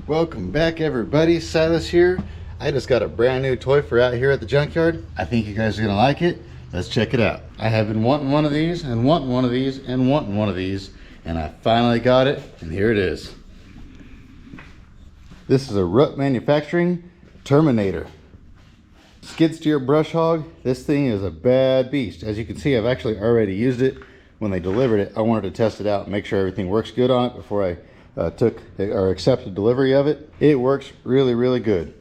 Welcome back, everybody. Silas here. I just got a brand new toy for out here at the junkyard. I think you guys are gonna like it. Let's check it out. I have been wanting one of these and wanting one of these and wanting one of these, and I finally got it, and here it is. This is a Rut Manufacturing Terminator skid steer brush hog. This thing is a bad beast. As you can see, I've actually already used it. When they delivered it, I wanted to test it out and make sure everything works good on it before I took or accepted delivery of it. It works really good.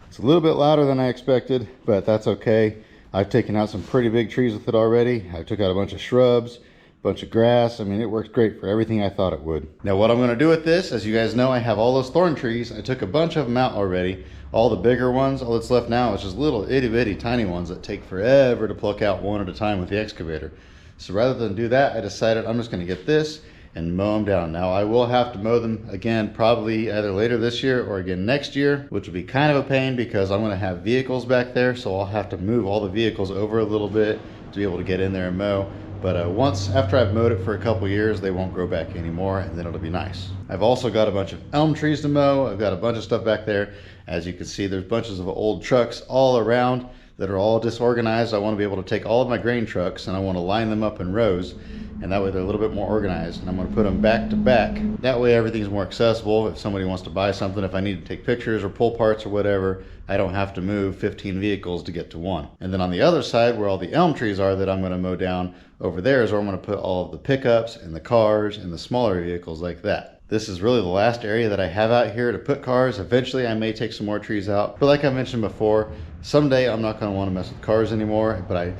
It's a little bit louder than I expected, but that's okay. I've taken out some pretty big trees with it already. I took out a bunch of shrubs, a bunch of grass. I mean, it works great for everything I thought it would. Now what I'm gonna do with this, as you guys know, I have all those thorn trees. I took a bunch of them out already. All the bigger ones, all that's left now is just little itty bitty tiny ones that take forever to pluck out one at a time with the excavator. So rather than do that, I decided I'm just gonna get this and mow them down. Now I will have to mow them again, probably either later this year or again next year, which will be kind of a pain because I'm gonna have vehicles back there, so I'll have to move all the vehicles over a little bit to be able to get in there and mow. But after I've mowed it for a couple years, they won't grow back anymore, and then it'll be nice. I've also got a bunch of elm trees to mow. I've got a bunch of stuff back there. As you can see, there's bunches of old trucks all around that are all disorganized. I want to be able to take all of my grain trucks and I want to line them up in rows, and that way they're a little bit more organized, and I'm going to put them back to back. That way everything's more accessible. If somebody wants to buy something, if I need to take pictures or pull parts or whatever, I don't have to move 15 vehicles to get to one. And then on the other side where all the elm trees are that I'm going to mow down, over there is where I'm going to put all of the pickups and the cars and the smaller vehicles like that. This is really the last area that I have out here to put cars. Eventually I may take some more trees out, but like I mentioned before, someday I'm not going to want to mess with cars anymore. But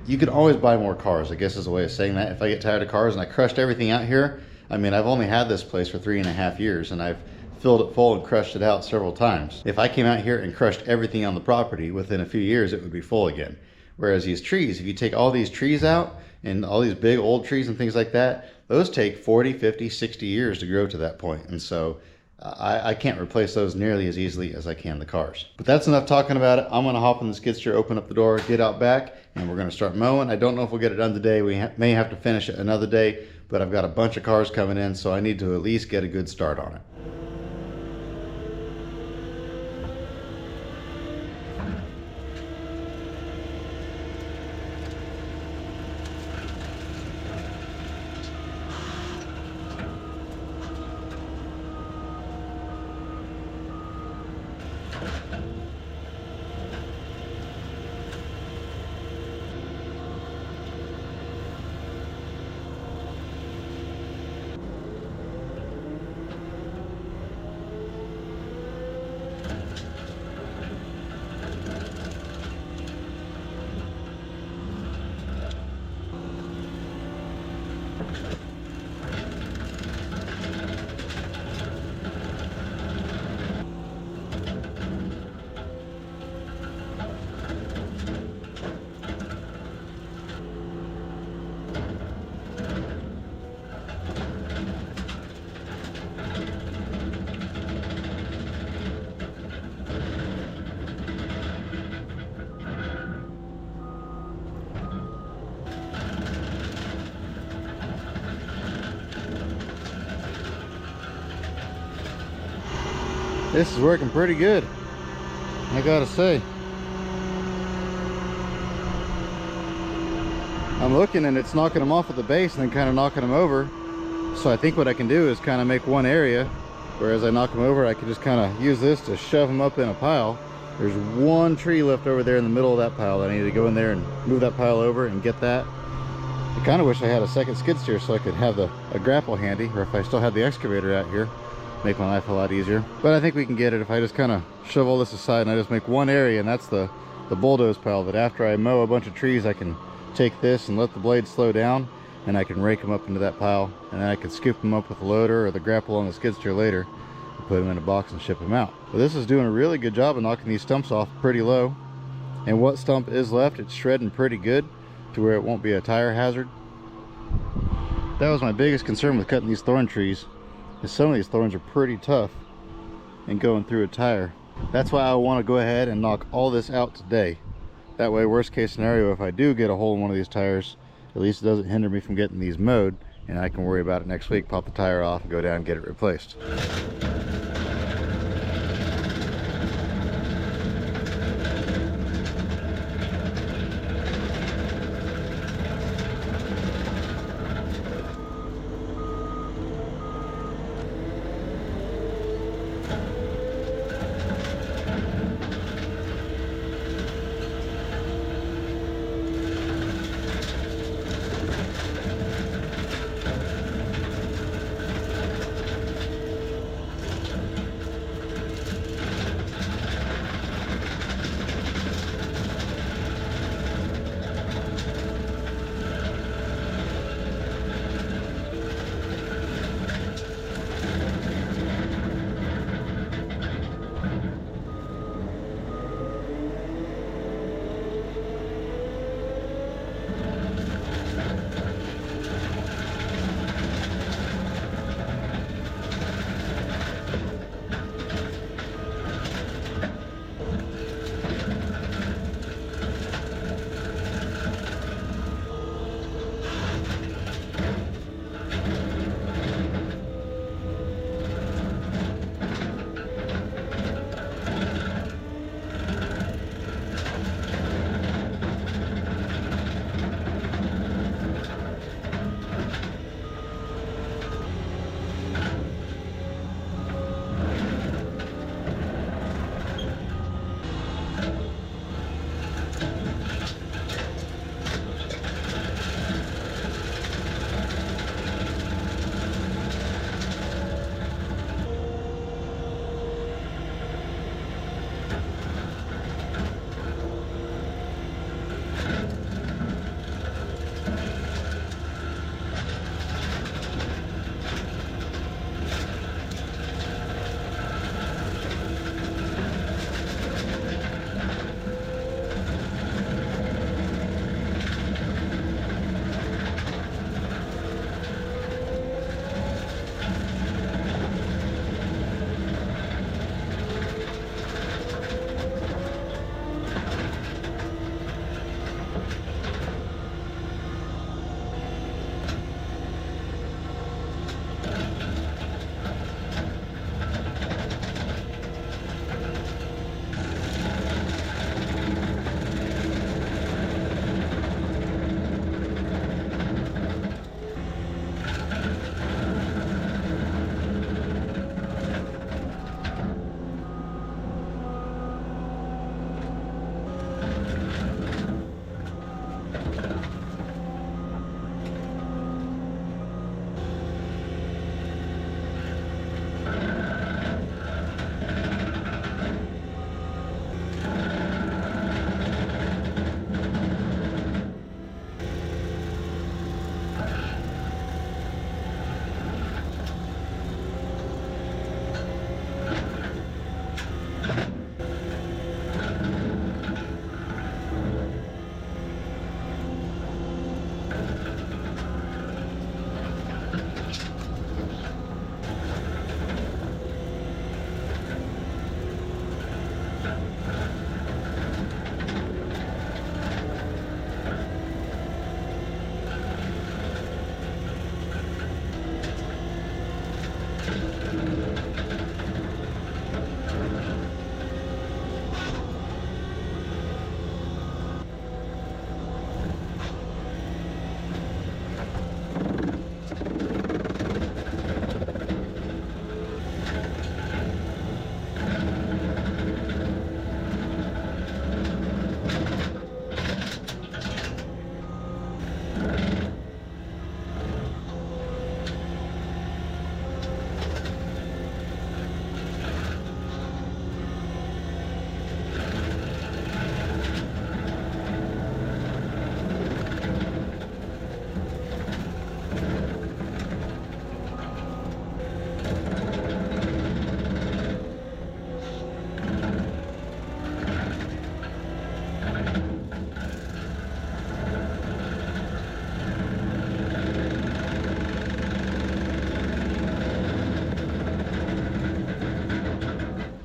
you can always buy more cars, I guess is a way of saying that. If I get tired of cars and I crushed everything out here, I mean, I've only had this place for 3.5 years and I've filled it full and crushed it out several times. If I came out here and crushed everything on the property, within a few years it would be full again. Whereas these trees, if you take all these trees out and all these big old trees and things like that, those take 40, 50, 60 years to grow to that point. And so I can't replace those nearly as easily as I can the cars. But that's enough talking about it. I'm gonna hop in the skid steer, open up the door, get out back, and we're gonna start mowing. I don't know if we'll get it done today. We may have to finish it another day, but I've got a bunch of cars coming in, so I need to at least get a good start on it. This is working pretty good, I gotta say. I'm looking and it's knocking them off at the base and then kind of knocking them over. So I think what I can do is kind of make one area where as I knock them over, I can just kind of use this to shove them up in a pile. There's one tree left over there in the middle of that pile. I need to go in there and move that pile over and get that. I kind of wish I had a second skid steer so I could have a grapple handy, or if I still had the excavator out here, make my life a lot easier. But I think we can get it if I just kind of shove all this aside and I just make one area, and that's the bulldoze pile, that after I mow a bunch of trees I can take this and let the blade slow down and I can rake them up into that pile, and then I can scoop them up with the loader or the grapple on the skid steer later and put them in a box and ship them out. But this is doing a really good job of knocking these stumps off pretty low, and what stump is left, it's shredding pretty good to where it won't be a tire hazard. That was my biggest concern with cutting these thorn trees, is some of these thorns are pretty tough and going through a tire. That's why I want to go ahead and knock all this out today. That way, worst case scenario, if I do get a hole in one of these tires, at least it doesn't hinder me from getting these mowed, and I can worry about it next week, pop the tire off and go down and get it replaced.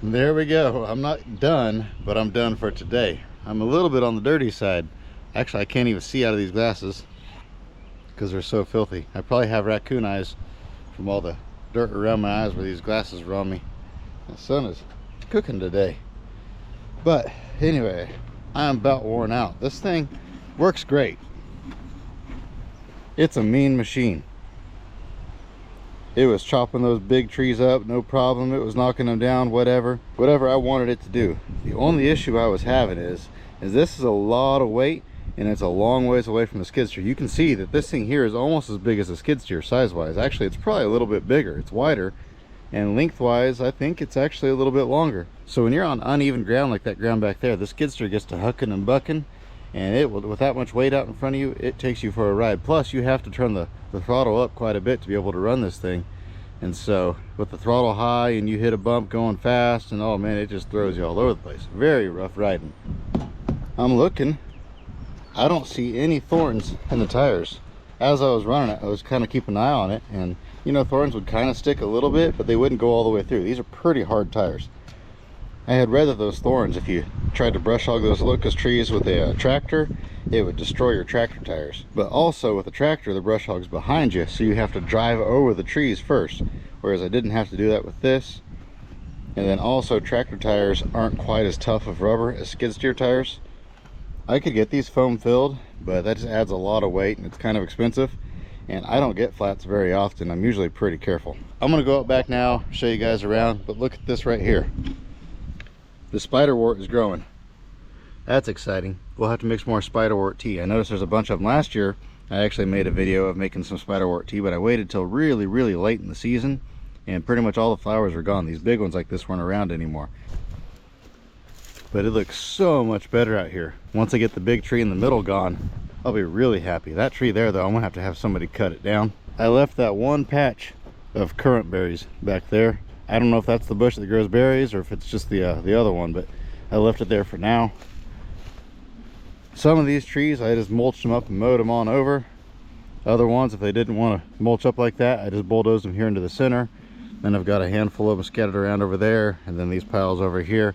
There we go. I'm not done, but I'm done for today. I'm a little bit on the dirty side. Actually, I can't even see out of these glasses because they're so filthy. I probably have raccoon eyes from all the dirt around my eyes where these glasses were on me. The sun is cooking today. But anyway, I'm about worn out. This thing works great. It's a mean machine. It was chopping those big trees up, no problem. It was knocking them down, whatever I wanted it to do. The only issue I was having is this is a lot of weight, and it's a long ways away from the skid steer. You can see that this thing here is almost as big as a skid steer size-wise. Actually, it's probably a little bit bigger. It's wider, and lengthwise, I think it's actually a little bit longer. So when you're on uneven ground like that ground back there, the skid steer gets to hucking and bucking, and it will, with that much weight out in front of you, it takes you for a ride. Plus, you have to turn the throttle up quite a bit to be able to run this thing. And so with the throttle high and you hit a bump going fast, and oh man, it just throws you all over the place. Very rough riding. I'm looking, I don't see any thorns in the tires. As I was running it, I was kind of keeping an eye on it, and you know, thorns would kind of stick a little bit, but they wouldn't go all the way through. These are pretty hard tires. I had read that those thorns, if you tried to brush hog those locust trees with a tractor, it would destroy your tractor tires. But also with a tractor, the brush hog's behind you, so you have to drive over the trees first, whereas I didn't have to do that with this. And then also, tractor tires aren't quite as tough of rubber as skid steer tires. I could get these foam filled, but that just adds a lot of weight and it's kind of expensive, and I don't get flats very often. I'm usually pretty careful. I'm gonna go out back now, show you guys around, but look at this right here. The spiderwort is growing. That's exciting. We'll have to mix more spiderwort tea. I noticed there's a bunch of them last year. I actually made a video of making some spiderwort tea, but I waited till really late in the season, and pretty much all the flowers are gone. These big ones like this weren't around anymore. But it looks so much better out here. Once I get the big tree in the middle gone, I'll be really happy. That tree there though, I'm gonna have somebody cut it down. I left that one patch of currant berries back there. I don't know if that's the bush that grows berries or if it's just the other one, but I left it there for now. Some of these trees, I just mulched them up and mowed them on over. Other ones, if they didn't want to mulch up like that, I just bulldozed them here into the center. Then I've got a handful of them scattered around over there, and then these piles over here.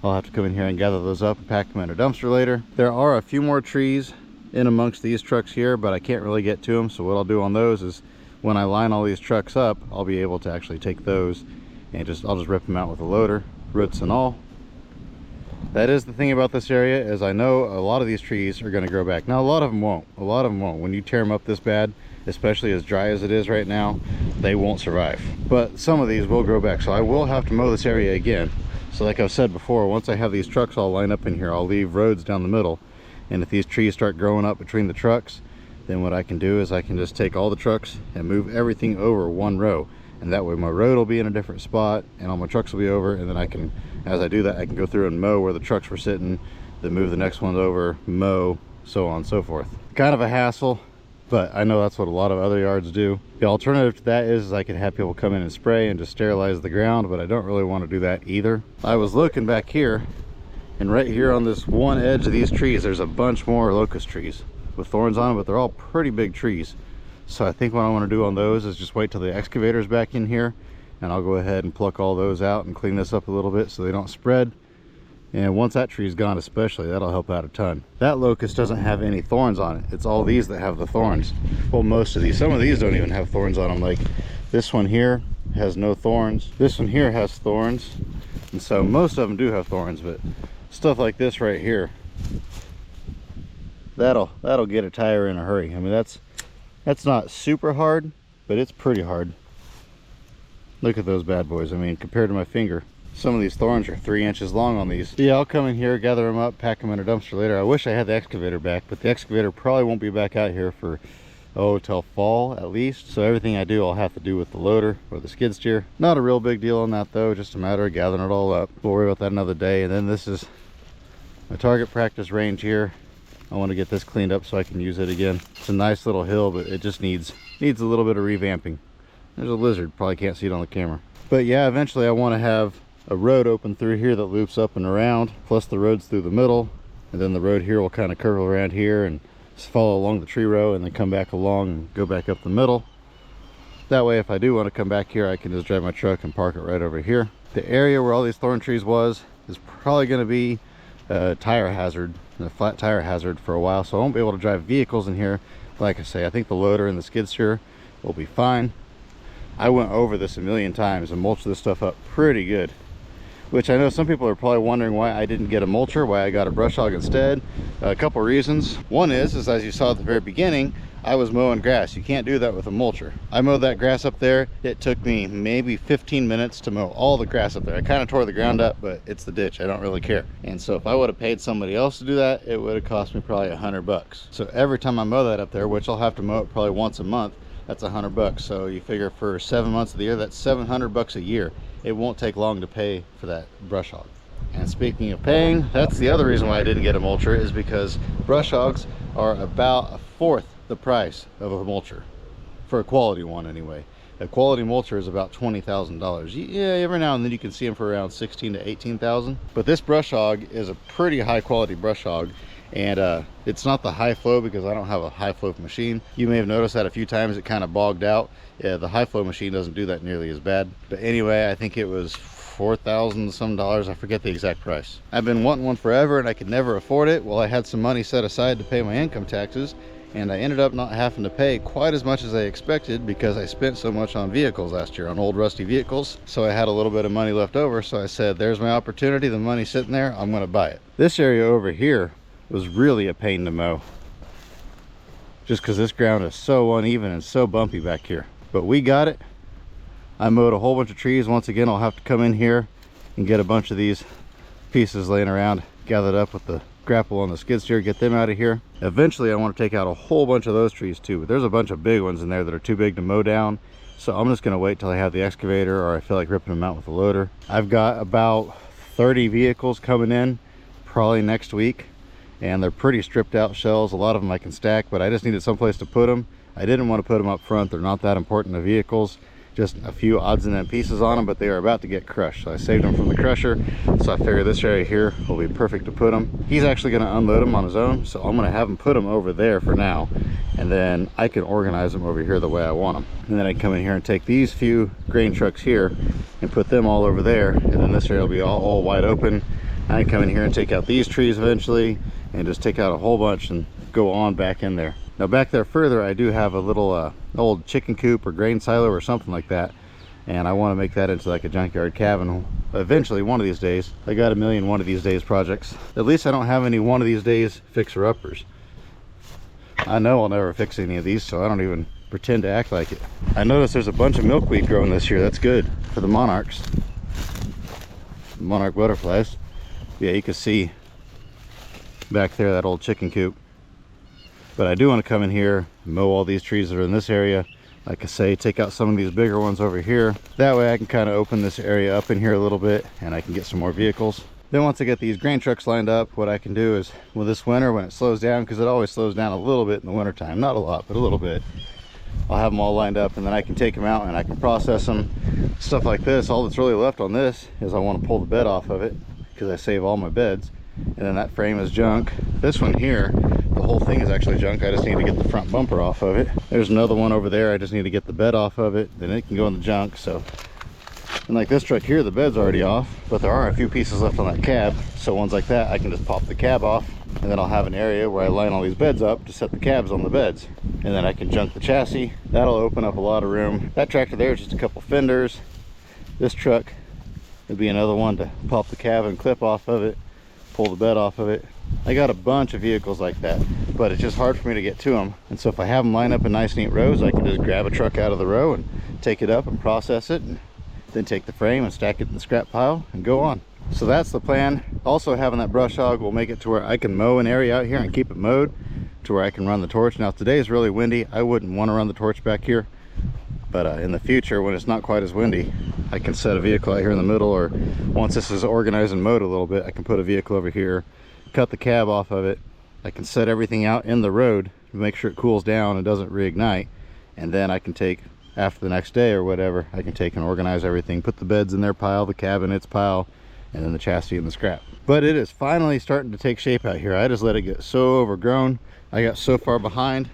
I'll have to come in here and gather those up and pack them in a dumpster later. There are a few more trees in amongst these trucks here, but I can't really get to them. So what I'll do on those is when I line all these trucks up, I'll be able to actually take those and I'll just rip them out with a loader, roots and all. That is the thing about this area, is I know a lot of these trees are going to grow back. Now a lot of them won't. When you tear them up this bad, especially as dry as it is right now, they won't survive. But some of these will grow back, so I will have to mow this area again. So like I've said before, once I have these trucks all lined up in here, I'll leave roads down the middle, and if these trees start growing up between the trucks, then what I can do is I can just take all the trucks and move everything over one row, and that way my road will be in a different spot and all my trucks will be over, and then I can, as I do that, I can go through and mow where the trucks were sitting, then move the next ones over, mow, so on and so forth. Kind of a hassle, but I know that's what a lot of other yards do. The alternative to that is I could have people come in and spray and just sterilize the ground, but I don't really want to do that either. I was looking back here, and right here on this one edge of these trees, there's a bunch more locust trees with thorns on them, but they're all pretty big trees. So I think what I want to do on those is just wait till the excavator's back in here, and I'll go ahead and pluck all those out and clean this up a little bit so they don't spread. And once that tree's gone especially, that'll help out a ton. That locust doesn't have any thorns on it. It's all these that have the thorns. Well, most of these. Some of these don't even have thorns on them. Like this one here has no thorns. This one here has thorns, and so most of them do have thorns, but stuff like this right here, that'll get a tire in a hurry. I mean, that's not super hard, but it's pretty hard. Look at those bad boys. I mean, compared to my finger, some of these thorns are 3 inches long on these. Yeah, I'll come in here, gather them up, pack them in a dumpster later. I wish I had the excavator back, but the excavator probably won't be back out here for, oh, till fall at least. So everything I do, I'll have to do with the loader or the skid steer. Not a real big deal on that though, just a matter of gathering it all up. We'll worry about that another day. And then this is my target practice range here. I want to get this cleaned up so I can use it again. It's a nice little hill, but it just needs a little bit of revamping. There's a lizard, probably can't see it on the camera. But yeah, eventually I want to have a road open through here that loops up and around, plus the roads through the middle, and then the road here will kind of curve around here and just follow along the tree row and then come back along and go back up the middle. That way, if I do want to come back here, I can just drive my truck and park it right over here. The area where all these thorn trees was is probably going to be a tire hazard, a flat tire hazard for a while, so I won't be able to drive vehicles in here. Like I say, I think the loader and the skid steer will be fine. I went over this a million times and mulched this stuff up pretty good, which I know some people are probably wondering why I didn't get a mulcher, why I got a brush hog instead. A couple reasons. One is as you saw at the very beginning, I was mowing grass. You can't do that with a mulcher. I mowed that grass up there. It took me maybe 15 minutes to mow all the grass up there. I kind of tore the ground up, but it's the ditch. I don't really care. And so if I would have paid somebody else to do that, it would have cost me probably $100. So every time I mow that up there, which I'll have to mow it probably once a month, that's $100. So you figure for 7 months of the year, that's $700 a year. It won't take long to pay for that brush hog. And speaking of paying, that's the other reason why I didn't get a mulcher, is because brush hogs are about 1/4 the price of a mulcher, for a quality one anyway. A quality mulcher is about $20,000. Yeah, every now and then you can see them for around 16 to 18,000. But this brush hog is a pretty high quality brush hog, and it's not the high flow because I don't have a high flow machine. You may have noticed that a few times it kind of bogged out. Yeah, the high flow machine doesn't do that nearly as bad. But anyway, I think it was $4,000 some. I forget the exact price. I've been wanting one forever and I could never afford it. Well, I had some money set aside to pay my income taxes, and I ended up not having to pay quite as much as I expected because I spent so much on vehicles last year, on old rusty vehicles. So I had a little bit of money left over, so I said, there's my opportunity. The money's sitting there, I'm gonna buy it. This area over here was really a pain to mow, just because this ground is so uneven and so bumpy back here. But we got it. I mowed a whole bunch of trees. Once again, I'll have to come in here and get a bunch of these pieces laying around, gathered up with the grapple on the skid steer, get them out of here. Eventually I want to take out a whole bunch of those trees too, but there's a bunch of big ones in there that are too big to mow down, so I'm just going to wait till I have the excavator, or I feel like ripping them out with the loader. I've got about 30 vehicles coming in probably next week, and they're pretty stripped out shells. A lot of them I can stack, but I just needed someplace to put them. I didn't want to put them up front. They're not that important to vehicles, just a few odds and end pieces on them, but they are about to get crushed, so I saved them from the crusher. So I figure this area here will be perfect to put them. He's actually going to unload them on his own, so I'm going to have him put them over there for now, and then I can organize them over here the way I want them. And then I can come in here and take these few grain trucks here and put them all over there, and then this area will be all wide open. I can come in here and take out these trees eventually and just take out a whole bunch and go on back in there. Now back there further, I do have a little old chicken coop or grain silo or something like that, and I want to make that into like a junkyard cabin eventually one of these days. I got a million one of these days projects. At least I don't have any one of these days fixer-uppers. I know I'll never fix any of these, so I don't even pretend to act like it. I noticed there's a bunch of milkweed growing this year. That's good for the monarchs, monarch butterflies. Yeah, you can see back there that old chicken coop. But I do want to come in here and mow all these trees that are in this area. Like I say, take out some of these bigger ones over here. That way I can kind of open this area up in here a little bit and I can get some more vehicles. Then once I get these grain trucks lined up, what I can do is, well, this winter when it slows down, because it always slows down a little bit in the winter time, not a lot, but a little bit, I'll have them all lined up, and then I can take them out and I can process them. Stuff like this, all that's really left on this is I want to pull the bed off of it, because I save all my beds. And then that frame is junk. This one here, the whole thing is actually junk. I just need to get the front bumper off of it. There's another one over there. I just need to get the bed off of it. Then it can go in the junk. So, and like this truck here, the bed's already off, but there are a few pieces left on that cab. So ones like that, I can just pop the cab off and then I'll have an area where I line all these beds up to set the cabs on the beds, and then I can junk the chassis. That'll open up a lot of room. That tractor there is just a couple fenders. This truck would be another one to pop the cab and clip off of it, pull the bed off of it. I got a bunch of vehicles like that, but it's just hard for me to get to them. And so if I have them lined up in nice neat rows, I can just grab a truck out of the row and take it up and process it, and then take the frame and stack it in the scrap pile and go on. So that's the plan. Also, having that brush hog will make it to where I can mow an area out here and keep it mowed to where I can run the torch. Now today is really windy. I wouldn't want to run the torch back here, but in the future when it's not quite as windy, I can set a vehicle out here in the middle, or once this is organized and mowed a little bit, I can put a vehicle over here, cut the cab off of it. I can set everything out in the road to make sure it cools down and doesn't reignite, and then I can take, after the next day or whatever, I can take and organize everything, put the beds in their pile, the cab in its pile, and then the chassis in the scrap. But it is finally starting to take shape out here. I just let it get so overgrown. I got so far behind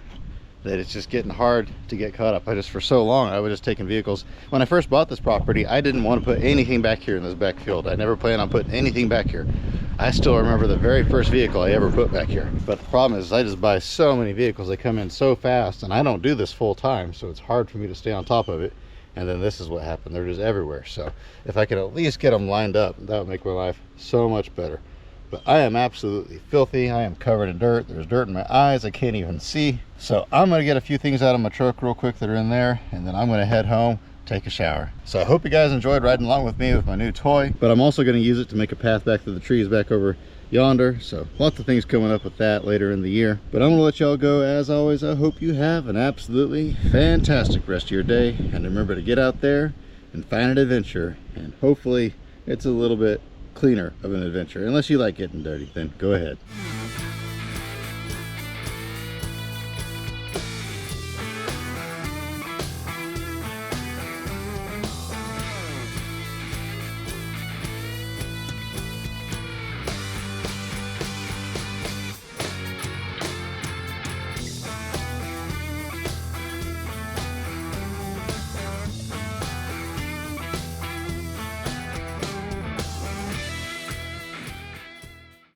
that it's just getting hard to get caught up. For so long I was just taking vehicles. When I first bought this property, I didn't want to put anything back here in this back field. I never planned on putting anything back here. I still remember the very first vehicle I ever put back here. But the problem is I just buy so many vehicles. They come in so fast, and I don't do this full time, so it's hard for me to stay on top of it. And then this is what happened. They're just everywhere. So if I could at least get them lined up, that would make my life so much better. But I am absolutely filthy. I am covered in dirt. There's dirt in my eyes. I can't even see. So I'm going to get a few things out of my truck real quick that are in there, and then I'm going to head home, take a shower. So I hope you guys enjoyed riding along with me with my new toy, but I'm also going to use it to make a path back through the trees back over yonder. So lots of things coming up with that later in the year. But I'm going to let y'all go. As always, I hope you have an absolutely fantastic rest of your day, and remember to get out there and find an adventure, and hopefully it's a little bit cleaner of an adventure. Unless you like getting dirty, then go ahead.